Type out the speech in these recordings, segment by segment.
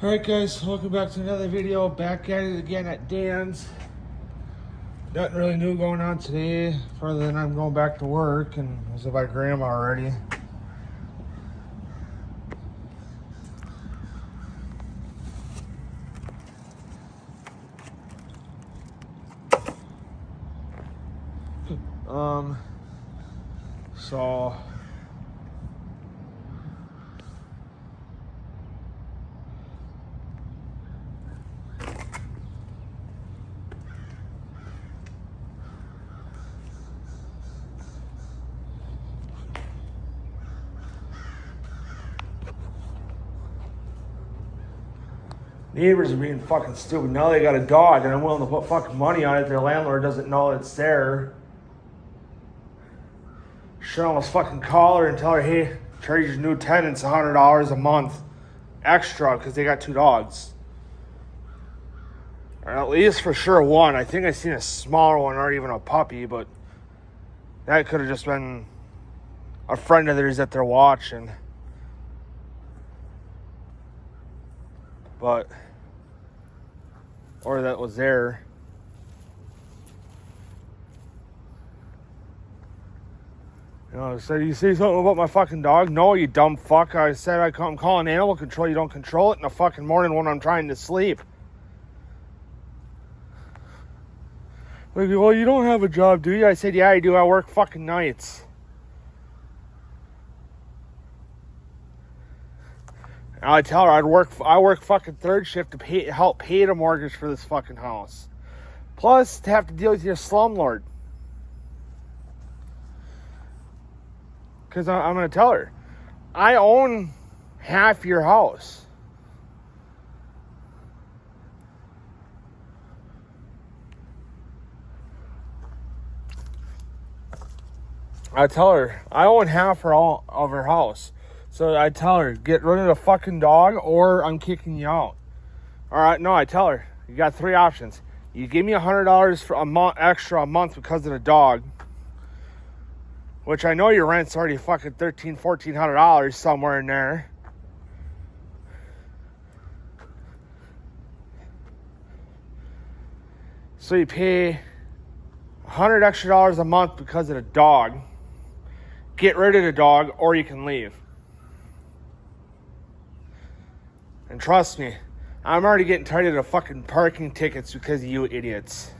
Alright guys, welcome back to another video. Back at it again at Danz. Nothing really new going on today, further than I'm going back to work and was with my grandma already. So neighbors are being fucking stupid. Now they got a dog and I'm willing to put fucking money on it. Their landlord doesn't know it's there. Should almost fucking call her and tell her, hey, charge your new tenants $100 a month extra because they got two dogs. Or at least for sure one. I think I seen a smaller one or even a puppy, but that could have just been a friend of theirs that they're watching. But, or that was there. You know, I said, you say something about my fucking dog? No, you dumb fuck. I said I'm calling animal control. You don't control it in the fucking morning when I'm trying to sleep. Like, well, you don't have a job, do you? I said, yeah, I do. I work fucking nights. And I tell her I work fucking third shift to help pay the mortgage for this fucking house. Plus, to have to deal with your slumlord. Because I'm going to tell her, I own half your house. I tell her, I own half of her house. So I tell her, get rid of the fucking dog or I'm kicking you out. All right, no, I tell her, you got three options. You give me $100 for a month extra a month because of the dog. Which I know your rent's already fucking $1,400 somewhere in there. So you pay $100 extra a month because of the dog. Get rid of the dog or you can leave. And trust me, I'm already getting tired of the fucking parking tickets because of you idiots.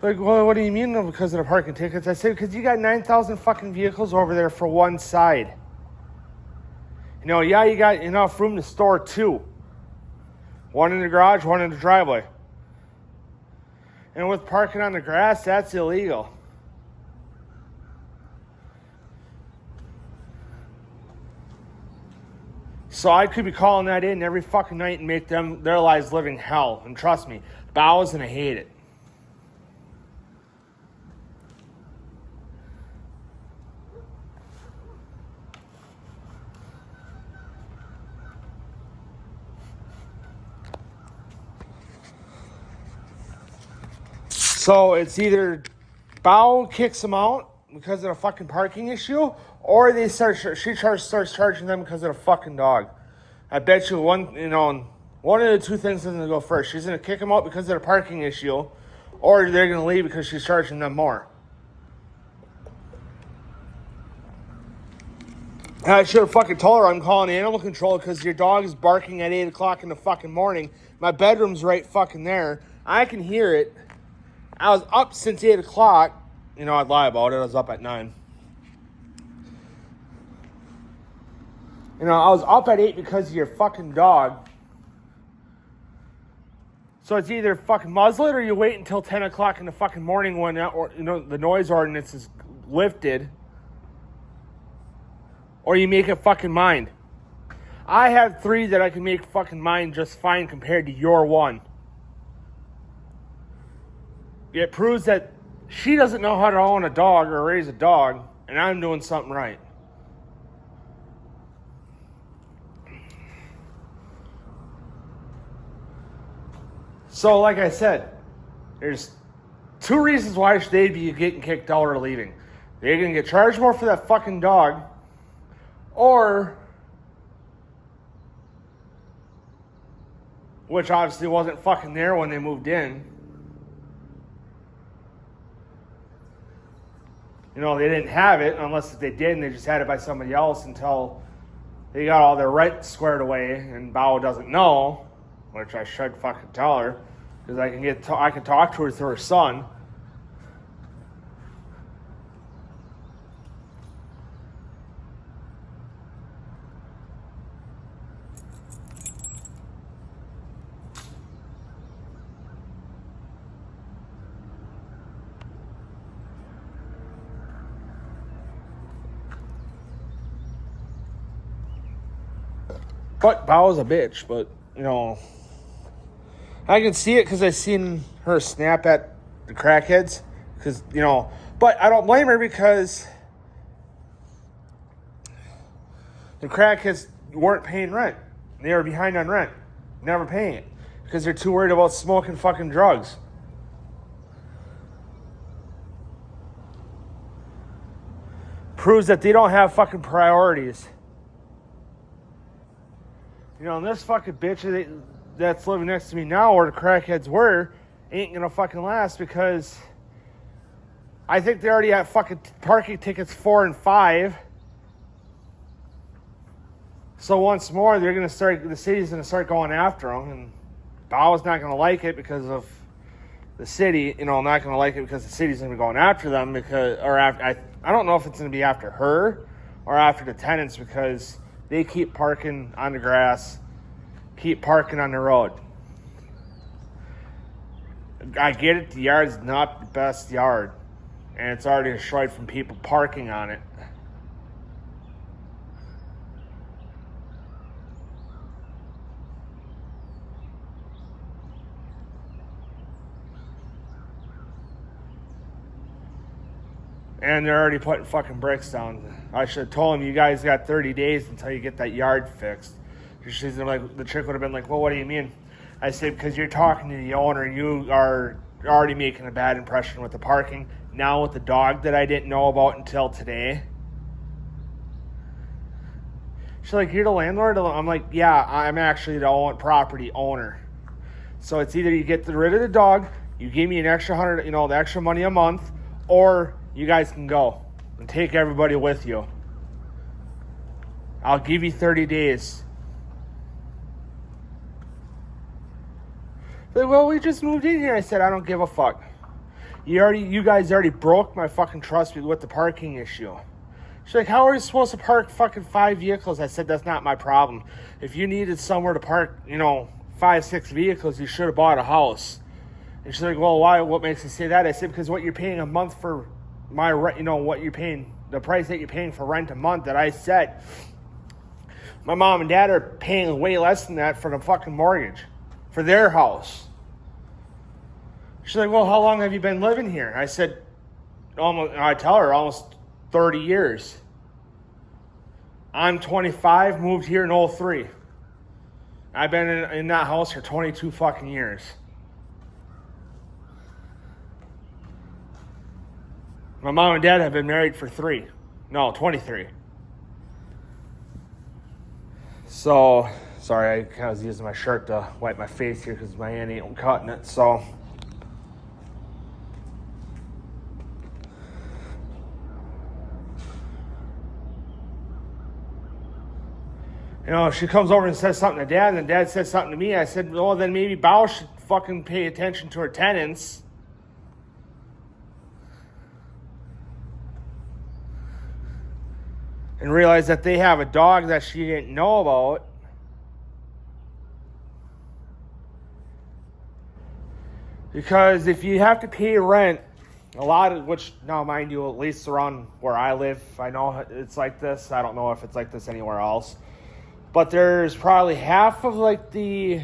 Like, well, what do you mean because of the parking tickets? I said, because you got 9,000 fucking vehicles over there for one side. You know, yeah, you got enough room to store two. One in the garage, one in the driveway. And with parking on the grass, that's illegal. So I could be calling that in every fucking night and make their lives living hell. And trust me, Bow's gonna hate it. So it's either Bow kicks them out because of the fucking parking issue, or she starts charging them because of the fucking dog. I bet you one of the two things is gonna go first. She's gonna kick them out because of the parking issue, or they're gonna leave because she's charging them more. And I should have fucking told her I'm calling animal control because your dog is barking at 8 o'clock in the fucking morning. My bedroom's right fucking there. I can hear it. I was up since 8 o'clock. You know, I'd lie about it. I was up at 9. You know, I was up at 8 because of your fucking dog. So it's either fucking muzzle it or you wait until 10 o'clock in the fucking morning when the noise ordinance is lifted. Or you make it fucking mine. I have 3 that I can make fucking mine just fine compared to your 1. It proves that she doesn't know how to own a dog or raise a dog, and I'm doing something right. So, like I said, there's 2 reasons why they'd be getting kicked out or leaving. They're going to get charged more for that fucking dog, or which obviously wasn't fucking there when they moved in. You know, they didn't have it, unless they did, and they just had it by somebody else until they got all their rent squared away, and Bao doesn't know, which I should fucking tell her, because I can talk to her through her son. But Bao's a bitch, but, you know, I can see it because I seen her snap at the crackheads. Because, you know, but I don't blame her because the crackheads weren't paying rent. They were behind on rent, never paying it because they're too worried about smoking fucking drugs. Proves that they don't have fucking priorities. You know, and this fucking bitch that's living next to me now, where the crackheads were, ain't gonna fucking last because I think they already have fucking parking tickets 4 and 5. So once more, the city's gonna start going after them, and Bao's not gonna like it because of the city. You know, not gonna like it because the city's gonna be going after them I don't know if it's gonna be after her or after the tenants because they keep parking on the grass, keep parking on the road. I get it, the yard's not the best yard, and it's already destroyed from people parking on it. And they're already putting fucking bricks down. I should have told them, you guys got 30 days until you get that yard fixed. She's like, the chick would have been like, well, what do you mean? I said, because you're talking to the owner, you are already making a bad impression with the parking. Now with the dog that I didn't know about until today. She's like, you're the landlord? I'm like, yeah, I'm actually the property owner. So it's either you get rid of the dog, you give me an extra $100, the extra money a month, or you guys can go and take everybody with you. I'll give you 30 days. They're like, well, we just moved in here. I said, I don't give a fuck. You guys already broke my fucking trust with the parking issue. She's like, how are we supposed to park fucking 5 vehicles? I said, that's not my problem. If you needed somewhere to park, 5, 6 vehicles, you should have bought a house. And she's like, well, why? What makes you say that? I said, because what you're paying a month for my rent, what you're paying, the price that you're paying for rent a month that I said, my mom and dad are paying way less than that for the fucking mortgage for their house. She's like, well, how long have you been living here? I said, I tell her almost 30 years. I'm 25, moved here in 03. I've been in that house for 22 fucking years. My mom and dad have been married for 23. So, sorry, I kind of was using my shirt to wipe my face here because my aunt ain't cutting it, so. She comes over and says something to Dad, and then Dad says something to me. I said, well, then maybe Bao should fucking pay attention to her tenants. And realize that they have a dog that she didn't know about. Because if you have to pay rent, which now mind you, at least around where I live, I know it's like this. I don't know if it's like this anywhere else. But there's probably half of the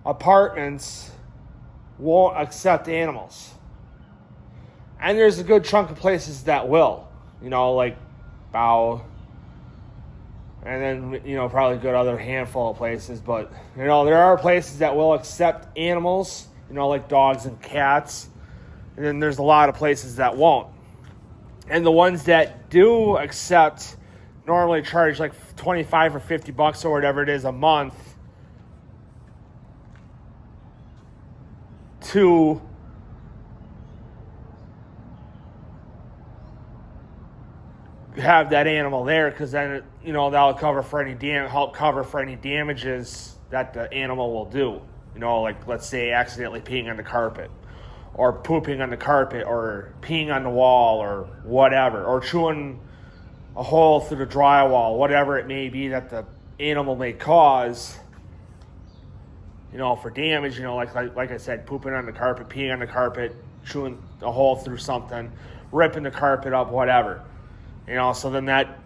apartments won't accept animals. And there's a good chunk of places that will, like Bao. And then, probably a good other handful of places. But, there are places that will accept animals, like dogs and cats. And then there's a lot of places that won't. And the ones that do accept normally charge like $25 or $50 or whatever it is a month to have that animal there, because then, you know, that'll cover for any help cover for any damages that the animal will do. You know, like, let's say accidentally peeing on the carpet, or pooping on the carpet, or peeing on the wall, or whatever, or chewing a hole through the drywall, whatever it may be that the animal may cause, you know, for damage. You know, like I said, pooping on the carpet, peeing on the carpet, chewing a hole through something, ripping the carpet up, whatever. You know, so then that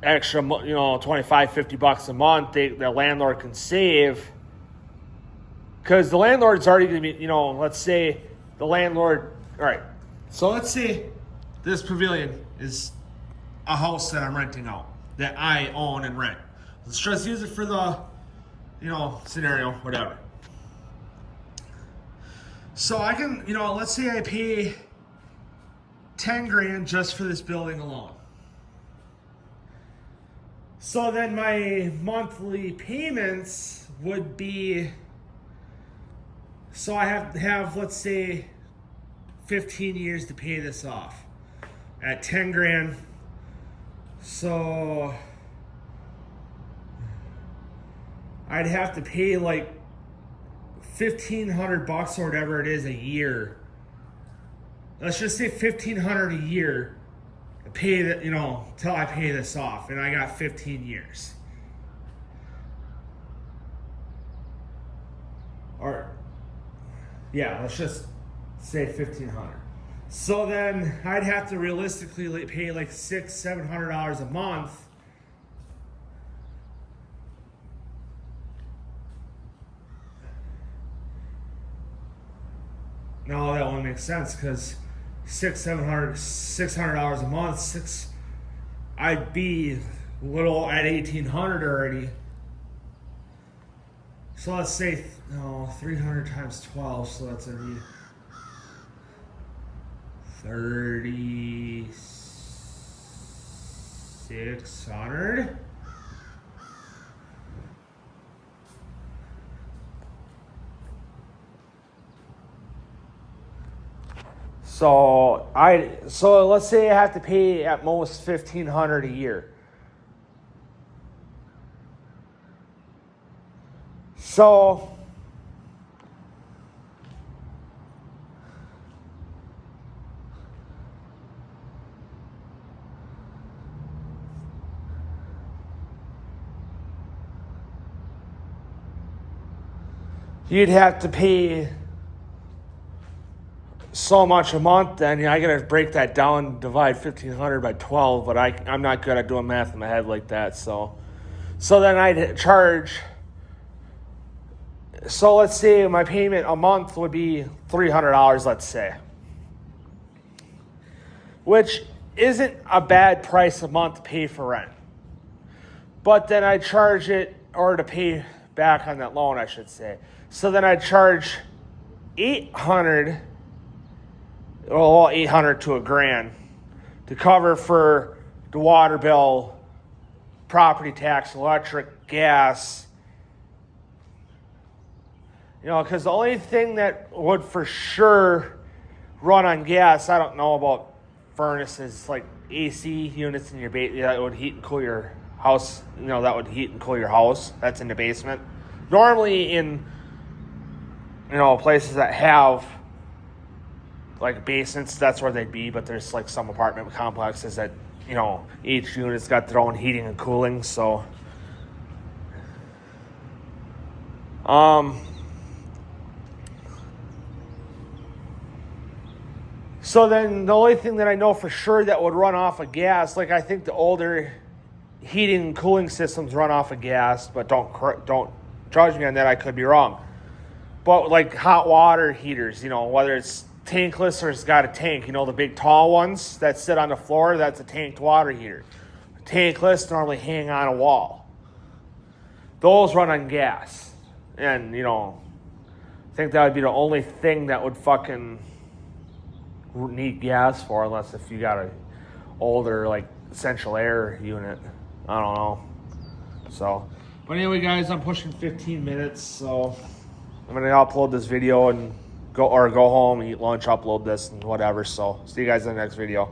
extra, you know, $25-$50 a month, the landlord can save, because the landlord's already going to be, you know, let's say the landlord, all right, so let's say this pavilion is a house that I'm renting out, that I own and rent. Let's just use it for the, you know, scenario, whatever. So I can, you know, let's say I pay 10 grand just for this building alone. So then my monthly payments would be, so I have to have, let's say, 15 years to pay this off at 10 grand. So I'd have to pay like $1,500 or whatever it is a year. Let's just say $1,500 a year to pay that, you know, till I pay this off, and I got 15 years. Or yeah, let's just say $1,500. So then I'd have to realistically pay like $600-$700 a month. No, that won't make sense, because $600 a month, I'd be a little at $1,800 already. So let's say, no, 300 times 12, so that's gonna be 3,600. So let's say I have to pay at most $1,500 a year. So you'd have to pay so much a month. Then I gotta break that down, divide 1,500 by 12, but I'm not good at doing math in my head like that. So then I'd charge. So let's say my payment a month would be $300, let's say, which isn't a bad price a month to pay for rent. But then I charge it, or to pay back on that loan, I should say. So then I charge $800 to $1,000 to cover for the water bill, property tax, electric, gas. You know, because the only thing that would for sure run on gas, I don't know about furnaces, like AC units in your basement that would heat and cool your house. You know, that would heat and cool your house. That's in the basement. Normally in, you know, places that have like basements, that's where they'd be. But there's like some apartment complexes that, you know, each unit's got their own heating and cooling. So, so then the only thing that I know for sure that would run off of gas, like I think the older heating and cooling systems run off of gas, but don't judge me on that, I could be wrong. But like hot water heaters, you know, whether it's tankless or it's got a tank, you know, the big tall ones that sit on the floor, that's a tanked water heater. Tankless normally hang on a wall. Those run on gas. And, you know, I think that would be the only thing that would fucking need gas for, unless if you got a older like central air unit. I don't know. So, but anyway, guys, I'm pushing 15 minutes, so I'm gonna upload this video and go home, eat lunch, upload this and whatever. So see you guys in the next video.